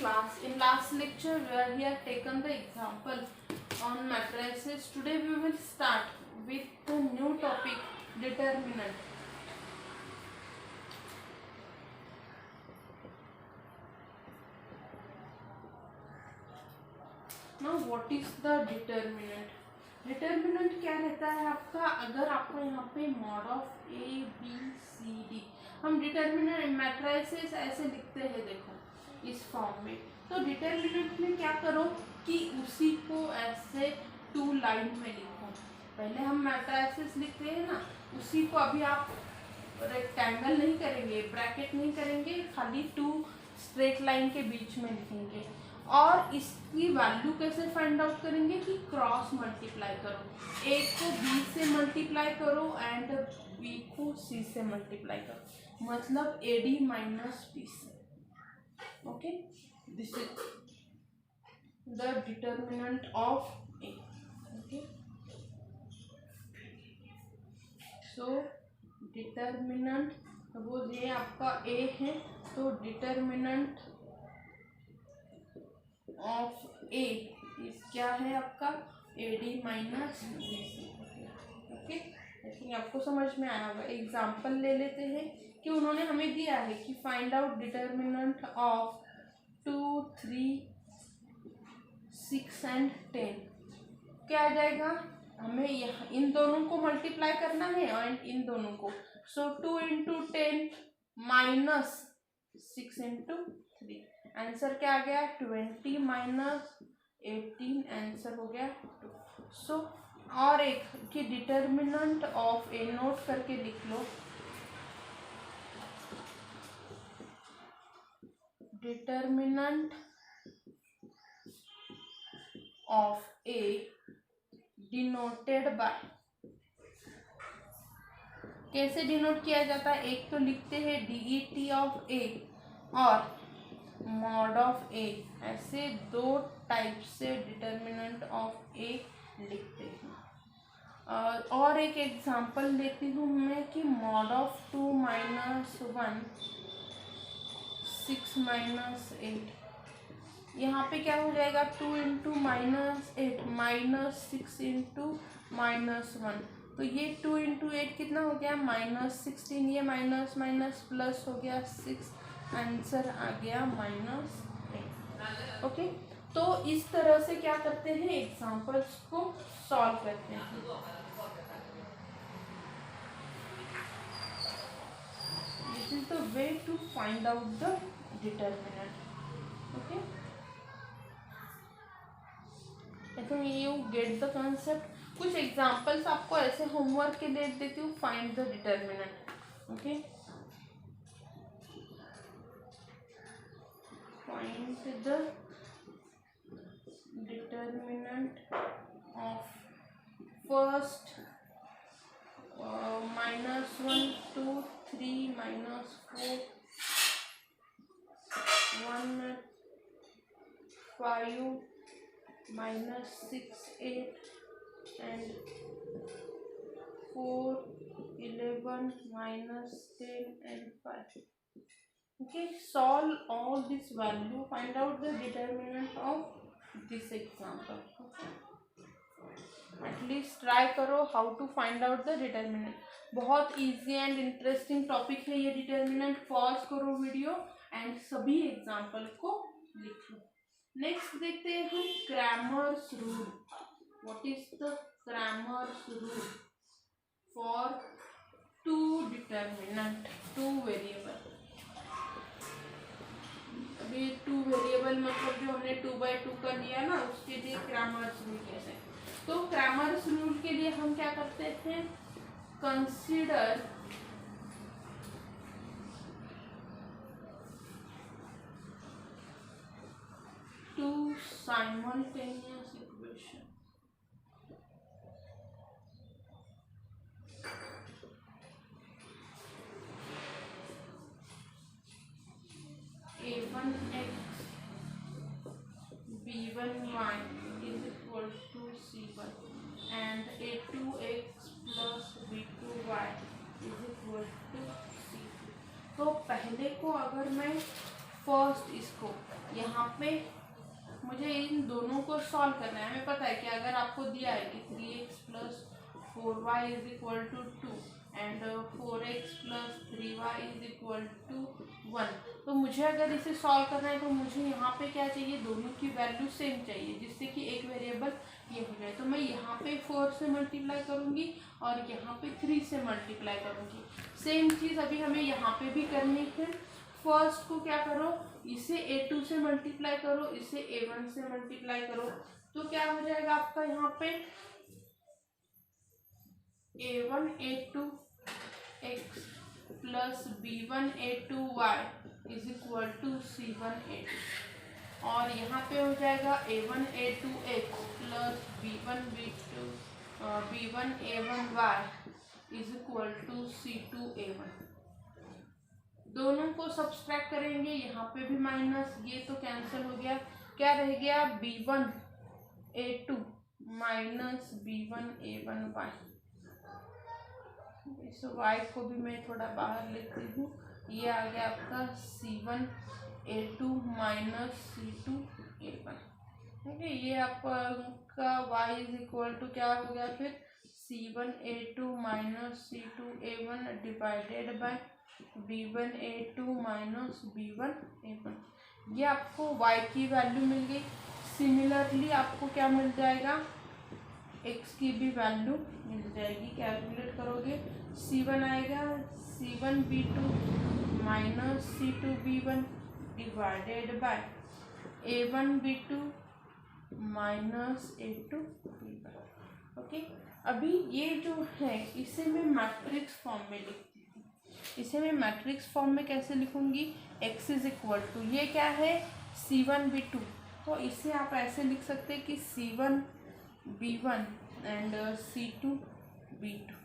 class. In last lecture we have taken the example on matrices. Today we will start with the new topic, determinant. Now what is the determinant? Determinant क्या रहता है आपका? अगर आपको यहाँ पे mod of A B C D, हम determinant matrices ऐसे लिखते हैं, देखो इस फॉर्म में। तो डिटर्मिनेंट में क्या करो कि उसी को ऐसे टू लाइन में लिखो। पहले हम मैट्रिसेस लिखते हैं ना, उसी को अभी आप रेक्टेंगल नहीं करेंगे, ब्रैकेट नहीं करेंगे, खाली टू स्ट्रेट लाइन के बीच में लिखेंगे। और इसकी वैल्यू कैसे फाइंड आउट करेंगे कि क्रॉस मल्टीप्लाई करो, ए को बी से मल्टीप्लाई करो एंड बी को सी से मल्टीप्लाई करो, मतलब A D minus B C. Okay, this is the determinant of A. Okay, so determinant, suppose ये आपका ए है, तो डिटर्मिनेंट ऑफ ए इस क्या है आपका? A D minus B C. Okay, I think आपको समझ में आया होगा। एग्जाम्पल ले लेते हैं कि उन्होंने हमें दिया है कि find out determinant of 2, 3, 6 and 10। क्या आ जाएगा? हमें यहाँ इन दोनों को मल्टीप्लाई करना है और इन दोनों को। सो 2 इंटू 10 माइनस 6 इंटू 3, आंसर क्या आ गया? 20 माइनस 18, आंसर हो गया 2। सो और एक कि डिटर्मिनेंट ऑफ ए, नोट करके लिख लो, determinant of A denoted by, कैसे डिनोट किया जाता है? एक तो लिखते हैं डीईटी ऑफ ए और मॉड ऑफ ए, ऐसे दो टाइप से डिटर्मिनेंट ऑफ ए लिखते हैं। और एक एग्जांपल लेती हूँ मैं कि मॉड ऑफ 2 माइनस 1 6 माइनस 8, यहाँ पे क्या हो जाएगा? 2 into minus 8 minus 6 into minus 1, तो ये 2 इंटू 8 कितना हो गया? माइनस 16, ये माइनस माइनस प्लस हो गया 6, आंसर आ गया माइनस 8। ओके, तो इस तरह से क्या करते हैं? एग्जांपल्स को सॉल्व करते हैं। This is the way to find out the determinant. Okay, I think you get the concept. कुछ एग्जांपल्स आपको ऐसे होमवर्क के लिए देती हूँ, find the determinant. Okay, find the determinant of first minus 1, 2, 3, minus 4, 1, 5, minus 6, 8 and 4, 11, minus 10 and 5. Okay, solve all this value, find out the determinant of this example. Okay, at least try करो how to find out the determinant. बहुत easy and interesting topic है ये determinant। Pause करो video and सभी example को लिख लो। Next देखते हैं हम Cramer's rule. What is the Cramer's rule for two determinant, two variable? अभी 2 वेरिएबल मतलब जो हमने 2/2 का लिया ना, उसके लिए क्रैमर्स रूल कैसे? तो क्रैमर्स रूल के लिए हम क्या करते थे? Consider two simultaneous equation. a1x b1y is equal to c1 and a2x plus b2y is equal to c2। तो पहले को अगर मैं फर्स्ट इसको यहाँ पे मुझे इन दोनों को सॉल्व करना है। हमें पता है कि अगर आपको दिया है कि 3x plus 4y is equal to 2 and 4x plus 3y is equal to 1, तो मुझे अगर इसे सॉल्व करना है तो मुझे यहाँ पे क्या चाहिए, दोनों की वैल्यू सेम चाहिए, जिससे कि एक वेरिएबल ये हो जाए। तो मैं यहाँ पे 4 से मल्टीप्लाई करूँगी और यहाँ पे 3 से मल्टीप्लाई करूँगी। सेम चीज़ अभी हमें यहाँ पे भी करनी है। फर्स्ट को क्या करो, इसे a2 से मल्टीप्लाई करो, इसे a1 से मल्टीप्लाई करो, तो क्या हो जाएगा आपका यहाँ पे a1 a2 x plus b1 a2 y is equal to c1 a2, और यहाँ पे हो जाएगा a1 a2 x plus b1 a1 y is equal to c2 a1। दोनों को सब्सट्रैक्ट करेंगे, यहाँ पे भी माइनस, ये तो कैंसिल हो गया, क्या रह गया b1 a2 minus b1 a1 y। इस y को भी मैं थोड़ा बाहर लेती हूँ, ये आ गया आपका c1 a2 minus c2 a1। ठीक है, ये आपका y इज इक्वल टू क्या हो गया फिर c1 a2 minus c2 a1 divided by b1 a2 minus b1 a1। ये आपको y की वैल्यू मिल गई। सिमिलरली आपको क्या मिल जाएगा, x की भी वैल्यू मिल जाएगी। कैलकुलेट करोगे c1 आएगा c1 b2 minus c2 b1 divided by a1 b2 minus a2 b1। Okay, अभी ये जो है इसे मैं मैट्रिक्स फॉर्म में लिखती हूँ। इसे मैं मैट्रिक्स फॉर्म में कैसे लिखूंगी, x इज इक्वल टू, ये क्या है c1 b2, तो इसे आप ऐसे लिख सकते हैं कि c1 b1 and c2 b2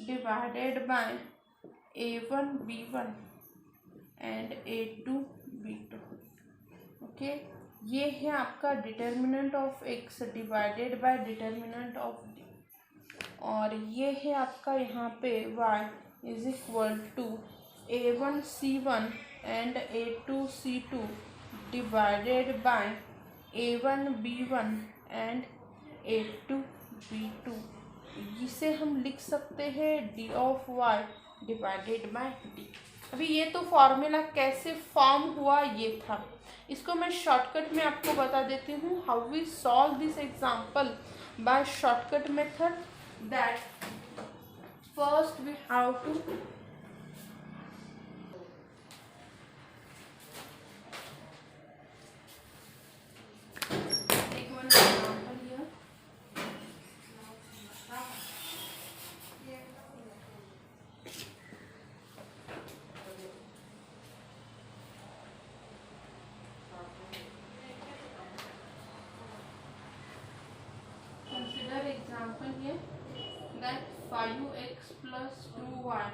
divided by a1 b1 and a2 b2। Okay, ये है आपका determinant of x divided by determinant of d, और ये है आपका यहाँ पे y is equal to a1 c1 and a2 c2 divided by a1 b1 and a2 b2। इसे हम लिख सकते हैं d of y divided by d। अभी ये तो फॉर्मूला कैसे फॉर्म हुआ ये था, इसको मैं शॉर्टकट में आपको बता देती हूँ। How we solve this example by shortcut method, that first we have to take one example here. Consider example here that 5x plus 2y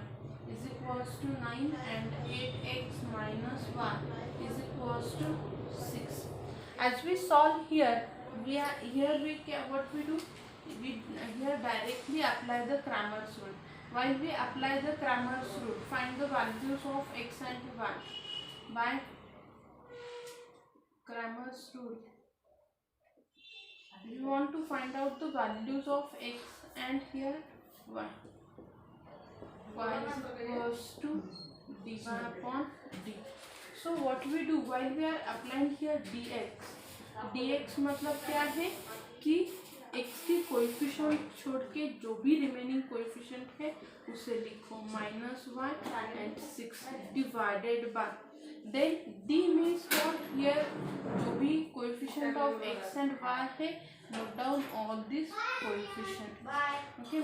is equals to 9 and 8x minus y is equals to 6. As we solve here, what we do, we here directly apply the Cramer's rule. While we apply the Cramer's rule, find the values of x and y by Cramer's rule. We want to find out the values of x and here y. Y is equals to d1 upon d. So what we do, while we are applying here dx मतलब क्या है कि x की coefficient छोड़ के जो भी remaining coefficient है उसे लिखो minus y and 6 divided by, then d means what, here जो भी coefficient of x and y है, note down all this coefficient. Okay,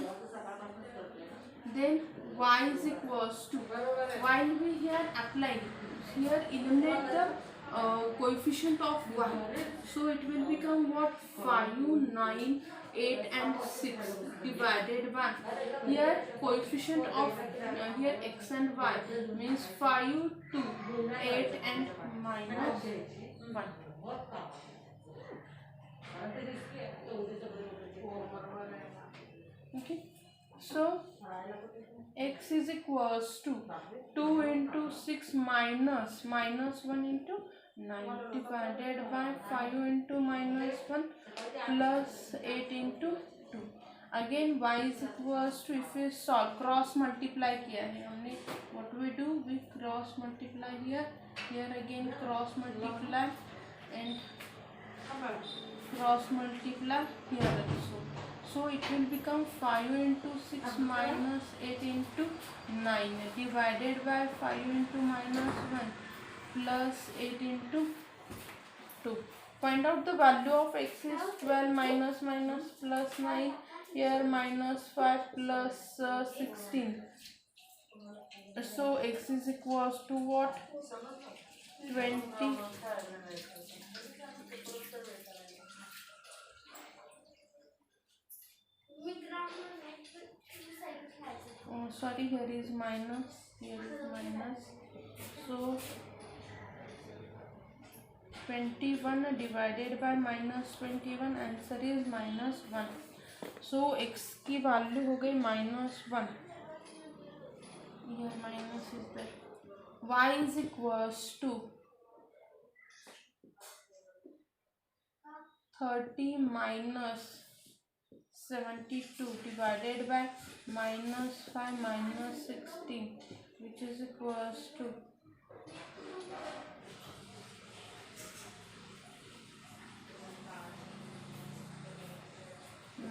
then y is equals to, while we here applying, here eliminate the coefficient of y, so it will become what, 5, 9, 8 and 6 divided by, here coefficient of here x and y means 5, 2, 8 and minus 1. Okay, so x is equals to 2 into 6 minus 1 into 9 divided by 5 into minus 1 plus 8 into 2. Again y is equals to, if we solve cross multiply किया है हमने, what we do, we cross multiply here again cross multiply and cross multiply here also. So it will become 5 into 6 minus 8 into 9 divided by 5 into minus 1 plus 8 into 2. Find out the value of x is 12 minus plus 9, here minus 5 plus 16. So x is equals to what? 20. Oh, sorry, here is minus, so 21 divided by minus 21, answer is minus 1. So x की value हो गई -1, here minus is there. Y is equals to 30 minus 72 divided by minus 5 minus 16, which is equals to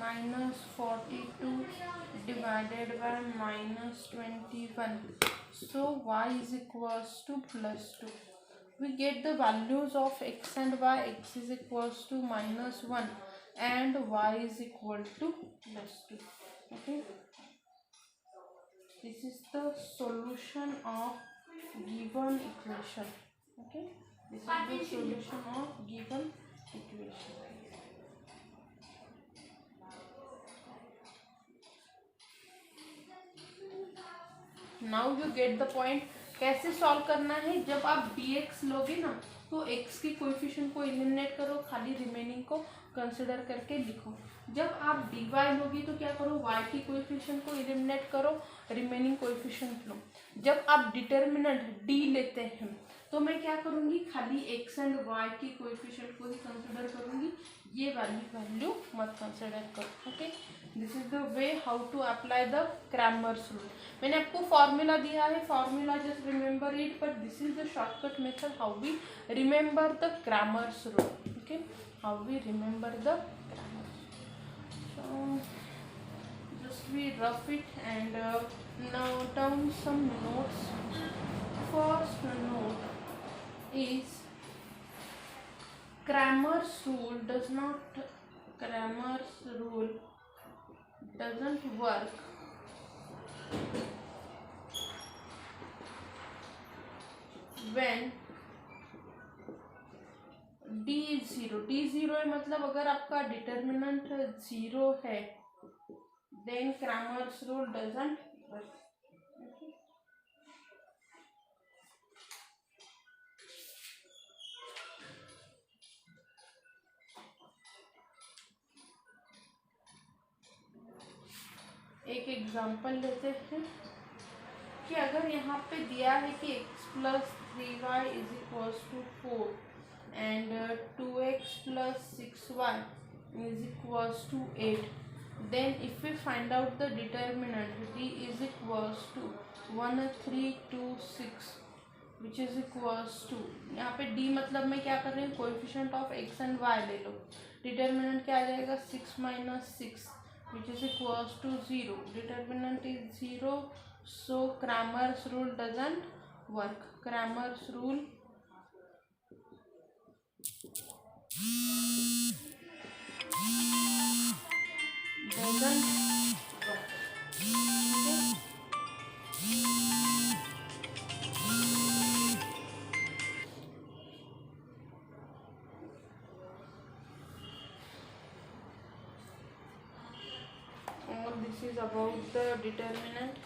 minus 42 divided by minus 21. So y is equals to plus 2. We get the values of x and y. X is equals to -1 and y is equal to plus 2. Okay, this is the solution of given equation. Okay, this is the solution of given equation. Now you get the point. कैसे solve करना है? जब आप dx लोगे ना तो x की coefficient को एलिमिनेट करो, खाली रिमेनिंग को कंसिडर करके लिखो. जब आप dy लोगी तो क्या करो, y की कोएफिशिएंट को एलिमिनेट करो, रिमेनिंग कोएफिशिएंट लो. जब आप डिटर्मिनेंट d लेते हैं तो मैं क्या करूँगी, खाली x एंड y की कोएफिशिएंट को ही कंसिडर करूँगी, ये वाली वैल्यू मत कंसिडर करो. Okay, this is the way how to apply the Cramer's rule. मैंने आपको फॉर्मूला दिया है, formula just remember it, but this is the shortcut method how we remember the Cramer's rule. Okay, how we remember the Cramer's. So just we rough it and now down some notes. First note is Cramer's rule doesn't work when d is 0. d 0 है मतलब अगर आपका determinant 0 है then Cramer's rule doesn't work. Okay. एक example लेते हैं कि अगर यहाँ पे दिया है कि x plus 3y is equals to 4 and 2x plus 6y is equals to 8, then if we find out the determinant d is equals to 1 3 2 6 which is equals to, यहाँ पे d मतलब मैं क्या कर रही हूँ, coefficient of x and y ले लो. Determinant क्या आ जाएगा, 6 minus 6 which is equals to 0. Determinant is 0, so Cramer's rule doesn't work. Cramer's rule doesn't work. All this is about the determinant.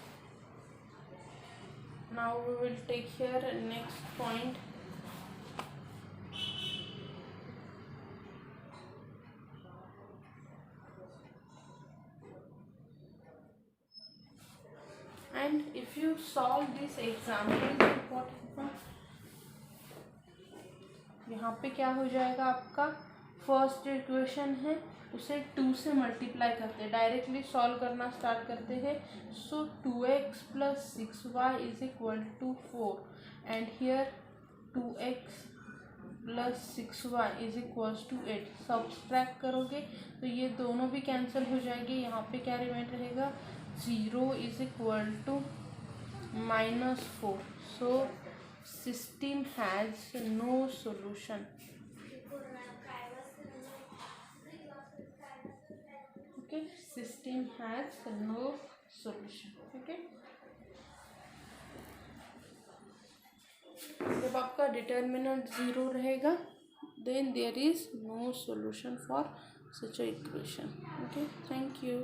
Now we will take here next point. And solve this example, यहाँ पे क्या हो जाएगा आपका, first equation है उसे 2 से multiply करते हैं, डायरेक्टली सॉल्व करना स्टार्ट करते हैं. So 2x plus 6y is equal to 4 and here 2x plus 6y is equals to 8. Subtract करोगे तो ये दोनों भी कैंसिल हो जाएंगे. यहाँ पे क्या रिमेन रहेगा, 0 is equal to -4. So system has no solution. Okay, system has no solution. Okay, जब आपका डिटर्मिनेंट 0 रहेगा then there is no solution for such a equation. Okay, thank you.